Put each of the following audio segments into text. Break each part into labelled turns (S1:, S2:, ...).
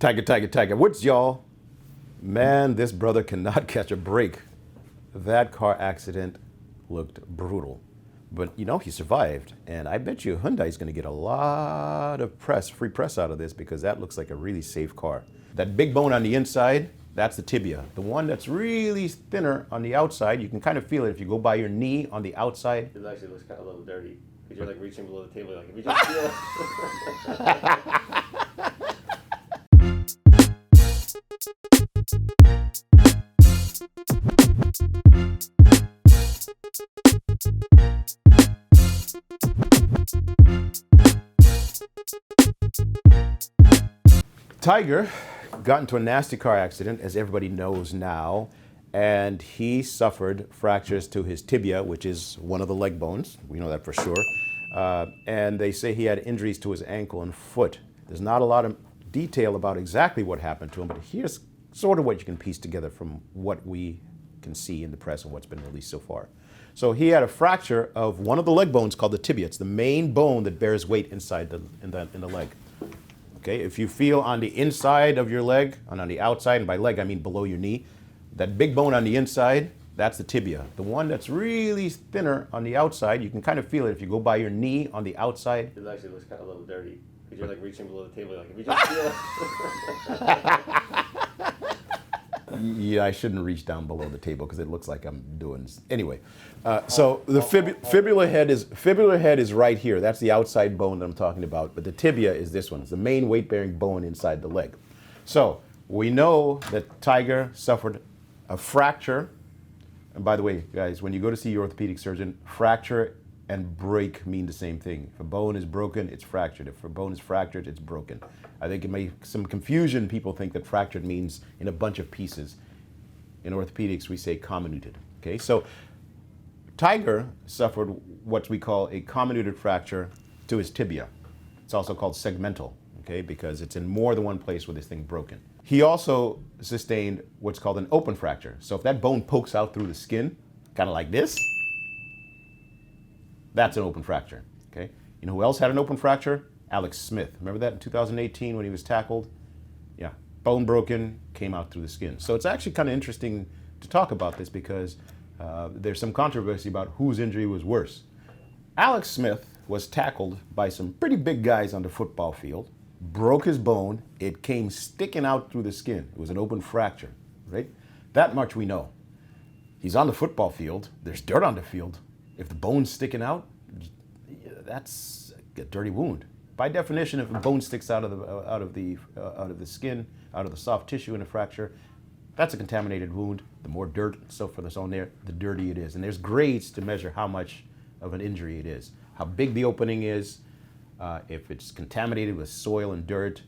S1: Tiger, tiger, tiger. What's y'all? Man, this brother cannot catch a break. That car accident looked brutal. But you know, he survived. And I bet you Hyundai's gonna get a lot of press, free press out of this, because that looks like a really safe car. That big bone on the inside, that's the tibia. The one that's really thinner on the outside, you can kind of feel it if you go by your knee on the outside.
S2: It actually looks kind of a little dirty. Because you're like reaching below the table, like if you just feel it.
S1: Tiger got into a nasty car accident, as everybody knows now, and he suffered fractures to his tibia, which is one of the leg bones. We know that for sure. And they say he had injuries to his ankle and foot. There's not a lot of detail about exactly what happened to him, but here's sort of what you can piece together from what we can see in the press and what's been released so far. So he had a fracture of one of the leg bones called the tibia. It's the main bone that bears weight inside in the leg. Okay, if you feel on the inside of your leg, and on the outside, and by leg I mean below your knee, that big bone on the inside, that's the tibia. The one that's really thinner on the outside, you can kind of feel it if you go by your knee on the outside.
S2: It actually looks kind of a little dirty. Because you're like reaching below the table, like if you just feel it.
S1: Yeah, I shouldn't reach down below the table because it looks like I'm doing. Anyway, so the fibular head is right here. That's the outside bone that I'm talking about. But the tibia is this one. It's the main weight-bearing bone inside the leg. So we know that Tiger suffered a fracture. And by the way, guys, when you go to see your orthopedic surgeon, fracture and break mean the same thing. If a bone is broken, it's fractured. If a bone is fractured, it's broken. I think it makes some confusion. People think that fractured means in a bunch of pieces. In orthopedics, we say comminuted. Okay, so Tiger suffered what we call a comminuted fracture to his tibia. It's also called segmental, okay, because it's in more than one place where this thing broken. He also sustained what's called an open fracture. So if that bone pokes out through the skin, kind of like this, that's an open fracture, okay? You know who else had an open fracture? Alex Smith. Remember that in 2018 when he was tackled? Yeah, bone broken, came out through the skin. So it's actually kind of interesting to talk about this because there's some controversy about whose injury was worse. Alex Smith was tackled by some pretty big guys on the football field, broke his bone, it came sticking out through the skin. It was an open fracture, right? That much we know. He's on the football field, there's dirt on the field. If the bone's sticking out, that's a dirty wound. By definition, if a bone sticks out of the skin, out of the soft tissue in a fracture, that's a contaminated wound. The more dirt and so forth is on there, the dirtier it is. And there's grades to measure how much of an injury it is, how big the opening is, if it's contaminated with soil and dirt,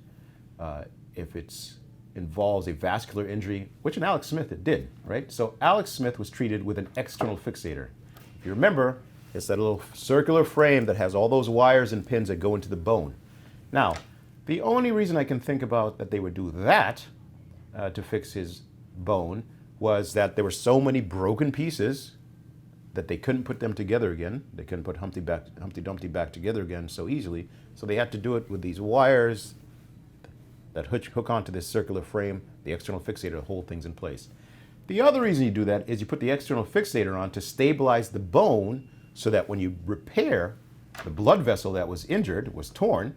S1: if it involves a vascular injury, which in Alex Smith it did, right? So Alex Smith was treated with an external fixator. If you remember, it's that little circular frame that has all those wires and pins that go into the bone. Now, the only reason I can think about that they would do that to fix his bone was that there were so many broken pieces that they couldn't put them together again. They couldn't put Humpty Dumpty back together again so easily. So they had to do it with these wires that hook onto this circular frame, the external fixator to hold things in place. The other reason you do that is you put the external fixator on to stabilize the bone so that when you repair the blood vessel that was injured, was torn,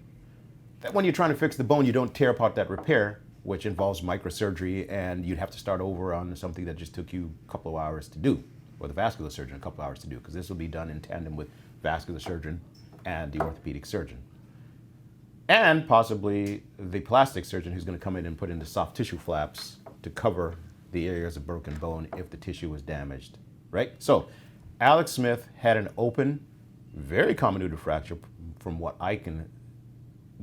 S1: that when you're trying to fix the bone, you don't tear apart that repair, which involves microsurgery, and you'd have to start over on something that just took you a couple of hours to do, or the vascular surgeon a couple of hours to do, because this will be done in tandem with vascular surgeon and the orthopedic surgeon. And possibly the plastic surgeon who's going to come in and put in the soft tissue flaps to cover the areas of broken bone if the tissue was damaged, right? So Alex Smith had an open, very comminuted fracture from what I can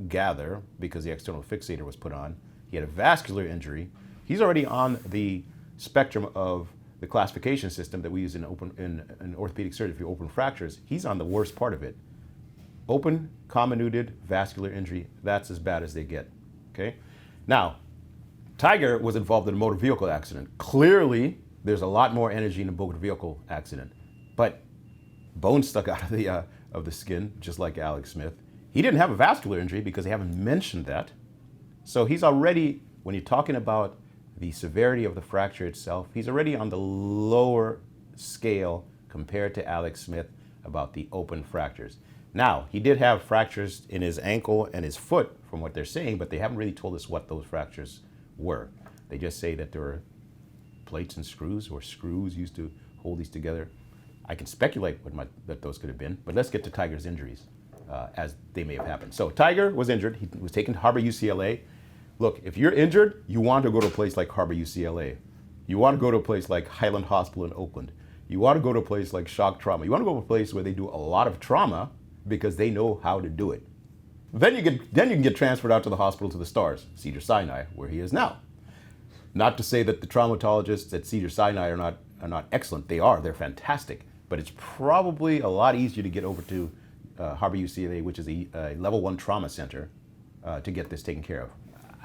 S1: gather because the external fixator was put on. He had a vascular injury. He's already on the spectrum of the classification system that we use in orthopedic surgery for open fractures. He's on the worst part of it. Open, comminuted, vascular injury, that's as bad as they get, okay? Now, Tiger was involved in a motor vehicle accident. Clearly, there's a lot more energy in a motor vehicle accident, but bones stuck out of the skin, just like Alex Smith. He didn't have a vascular injury because they haven't mentioned that. So he's already, when you're talking about the severity of the fracture itself, he's already on the lower scale compared to Alex Smith about the open fractures. Now, he did have fractures in his ankle and his foot, from what they're saying, but they haven't really told us what those fractures were. They just say that there were plates and screws, or screws used to hold these together. I can speculate what those could have been, but let's get to Tiger's injuries as they may have happened. So Tiger was injured. He was taken to Harbor UCLA. Look, if you're injured, you want to go to a place like Harbor UCLA. You want to go to a place like Highland Hospital in Oakland. You want to go to a place like Shock Trauma. You want to go to a place where they do a lot of trauma because they know how to do it. Then you can get transferred out to the hospital to the stars, Cedars-Sinai, where he is now. Not to say that the traumatologists at Cedars-Sinai are not excellent. They are. They're fantastic. But it's probably a lot easier to get over to Harbor UCLA, which is a level 1 trauma center, to get this taken care of.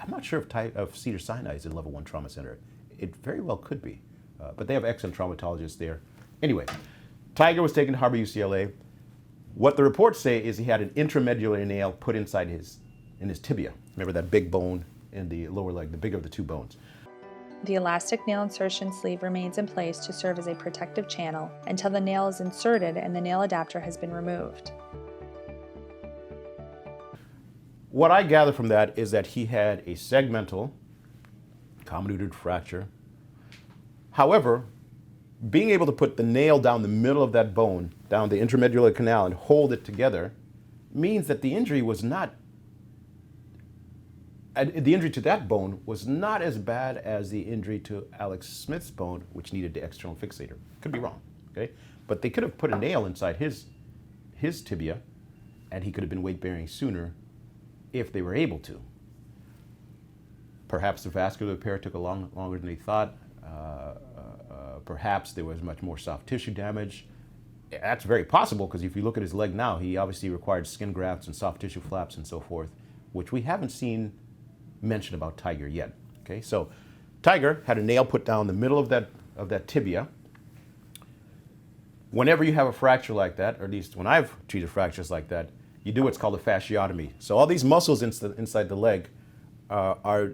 S1: I'm not sure if Cedars-Sinai is a level 1 trauma center. It very well could be. But they have excellent traumatologists there. Anyway, Tiger was taken to Harbor UCLA. What the reports say is he had an intramedullary nail put inside his tibia. Remember that big bone in the lower leg, the bigger of the two bones.
S3: The elastic nail insertion sleeve remains in place to serve as a protective channel until the nail is inserted and the nail adapter has been removed.
S1: What I gather from that is that he had a segmental comminuted fracture. However, being able to put the nail down the middle of that bone, down the intramedullary canal, and hold it together means that the injury was not, the injury to that bone was not as bad as the injury to Alex Smith's bone, which needed the external fixator. Could be wrong, okay? But they could have put a nail inside his tibia, and he could have been weight-bearing sooner if they were able to. Perhaps the vascular repair took longer than they thought. Perhaps there was much more soft tissue damage. That's very possible, because if you look at his leg now, he obviously required skin grafts and soft tissue flaps and so forth, which we haven't seen mentioned about Tiger yet. Okay, so Tiger had a nail put down the middle of that tibia. Whenever you have a fracture like that, or at least when I've treated fractures like that, you do what's called a fasciotomy. So all these muscles inside the leg are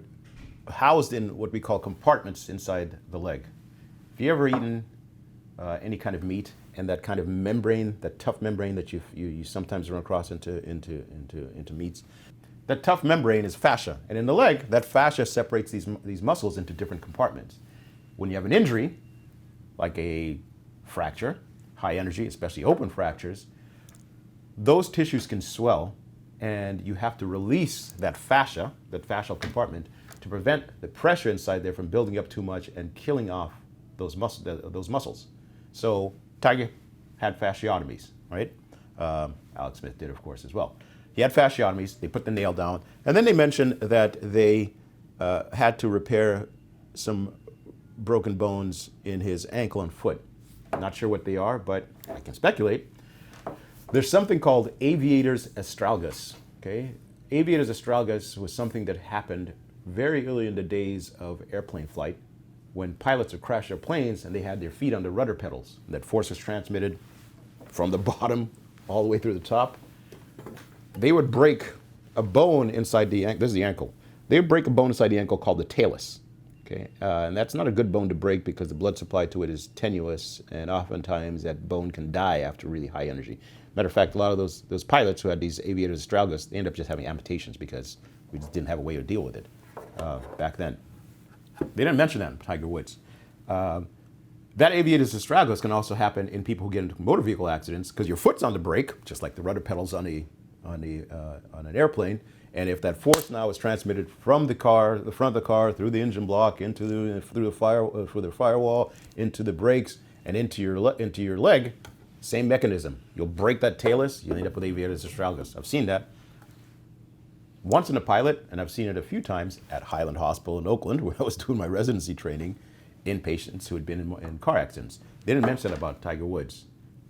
S1: housed in what we call compartments inside the leg. If you ever eaten any kind of meat, and that kind of membrane, that tough membrane that you sometimes run across into meats, that tough membrane is fascia. And in the leg, that fascia separates these muscles into different compartments. When you have an injury, like a fracture, high energy, especially open fractures, those tissues can swell, and you have to release that fascia, that fascial compartment, to prevent the pressure inside there from building up too much and killing off those muscles. So Tiger had fasciotomies, right? Alex Smith did, of course, as well. He had fasciotomies. They put the nail down, and then they mentioned that they had to repair some broken bones in his ankle and foot. Not sure what they are, but I can speculate. There's something called aviator's astragalus. Okay, aviator's astragalus was something that happened very early in the days of airplane flight, when pilots would crash their planes and they had their feet on the rudder pedals. That force was transmitted from the bottom all the way through the top. They would break a bone inside the ankle. This is the ankle. They would break a bone inside the ankle called the talus. Okay, and that's not a good bone to break because the blood supply to it is tenuous, and oftentimes that bone can die after really high energy. Matter of fact, a lot of those pilots who had these aviators astragalus, they end up just having amputations because we just didn't have a way to deal with it back then. They didn't mention that in Tiger Woods. That aviators astragalus can also happen in people who get into motor vehicle accidents, because your foot's on the brake, just like the rudder pedals on an airplane. And if that force now is transmitted from the car, the front of the car, through the engine block, through the firewall, into the brakes, and into your leg, same mechanism. You'll break that talus, you'll end up with aviators astragalus. I've seen that once in a pilot, and I've seen it a few times at Highland Hospital in Oakland, where I was doing my residency training in patients who had been in car accidents. They didn't mention that about Tiger Woods,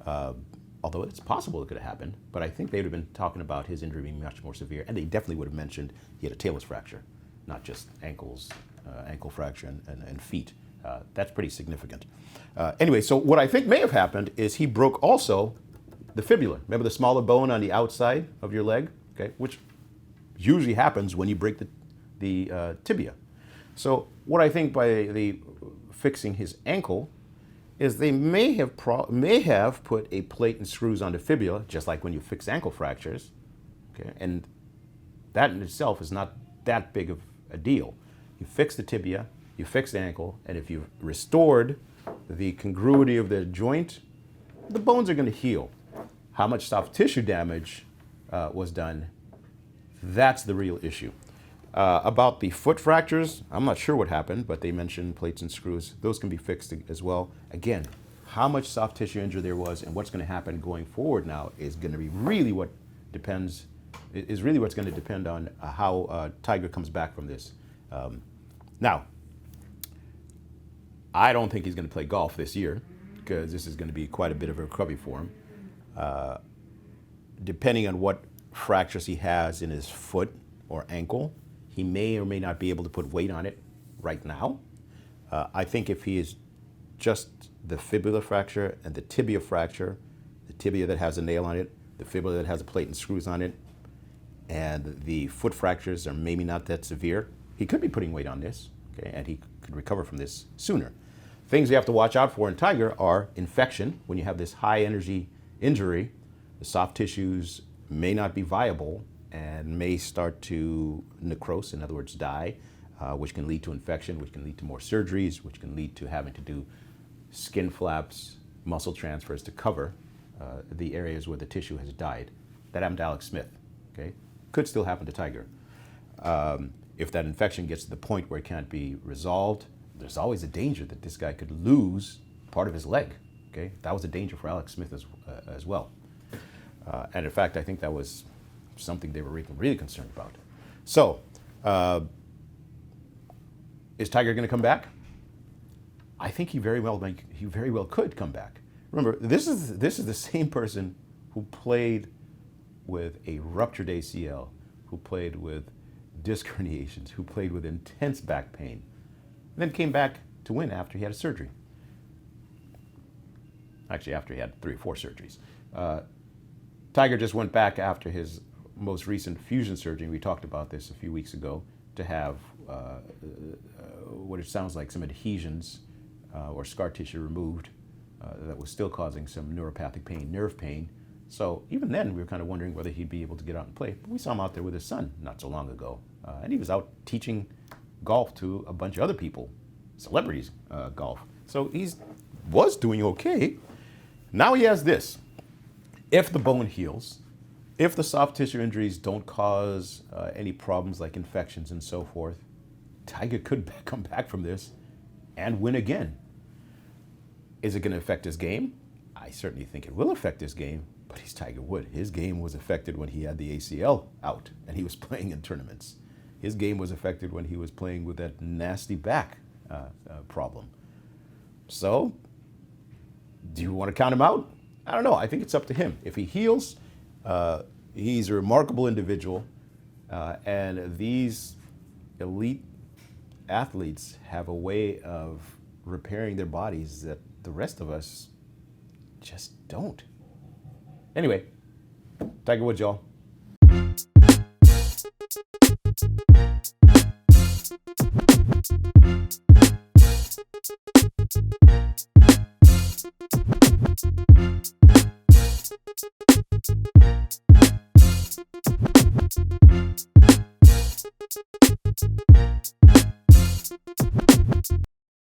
S1: although it's possible it could have happened, but I think they would have been talking about his injury being much more severe, and they definitely would have mentioned he had a talus fracture, not just ankle fracture and feet. That's pretty significant. Anyway, so what I think may have happened is he broke also the fibula. Remember the smaller bone on the outside of your leg, okay, which usually happens when you break the tibia. So what I think by the fixing his ankle is they may have put a plate and screws on the fibula, just like when you fix ankle fractures, okay? And that in itself is not that big of a deal. You fix the tibia, you fix the ankle, and if you've restored the congruity of the joint, the bones are going to heal. How much soft tissue damage was done, that's the real issue. About the foot fractures, I'm not sure what happened, but they mentioned plates and screws. Those can be fixed as well. Again, how much soft tissue injury there was and what's going to happen going forward now is going to be really what's going to depend on how Tiger comes back from this. Now, I don't think he's going to play golf this year because this is going to be quite a bit of a recovery for him. Depending on what fractures he has in his foot or ankle, he may or may not be able to put weight on it right now. I think if he is just the fibular fracture and the tibia fracture, the tibia that has a nail on it, the fibula that has a plate and screws on it, and the foot fractures are maybe not that severe, he could be putting weight on this, okay, and he could recover from this sooner. Things you have to watch out for in Tiger are infection. When you have this high energy injury, the soft tissues may not be viable and may start to necrose, in other words, die, which can lead to infection, which can lead to more surgeries, which can lead to having to do skin flaps, muscle transfers to cover the areas where the tissue has died. That happened to Alex Smith, okay? Could still happen to Tiger. If that infection gets to the point where it can't be resolved, there's always a danger that this guy could lose part of his leg, okay? That was a danger for Alex Smith as well. And in fact, I think that was something they were really concerned about. So, is Tiger going to come back? I think he very well could come back. Remember, this is the same person who played with a ruptured ACL, who played with disc herniations, who played with intense back pain, and then came back to win after he had a surgery. Actually, after he had 3 or 4 surgeries. Tiger just went back after his most recent fusion surgery. We talked about this a few weeks ago, to have what it sounds like some adhesions or scar tissue removed that was still causing some neuropathic pain, nerve pain. So even then, we were kind of wondering whether he'd be able to get out and play. But we saw him out there with his son not so long ago. And he was out teaching golf to a bunch of other people, celebrities golf. So he was doing okay. Now he has this. If the bone heals, if the soft tissue injuries don't cause any problems like infections and so forth, Tiger could come back from this and win again. Is it going to affect his game? I certainly think it will affect his game, but he's Tiger Woods. His game was affected when he had the ACL out and he was playing in tournaments. His game was affected when he was playing with that nasty back problem. So, do you want to count him out? I don't know. I think it's up to him. If he heals, he's a remarkable individual, and these elite athletes have a way of repairing their bodies that the rest of us just don't. Anyway, Tiger Woods, y'all.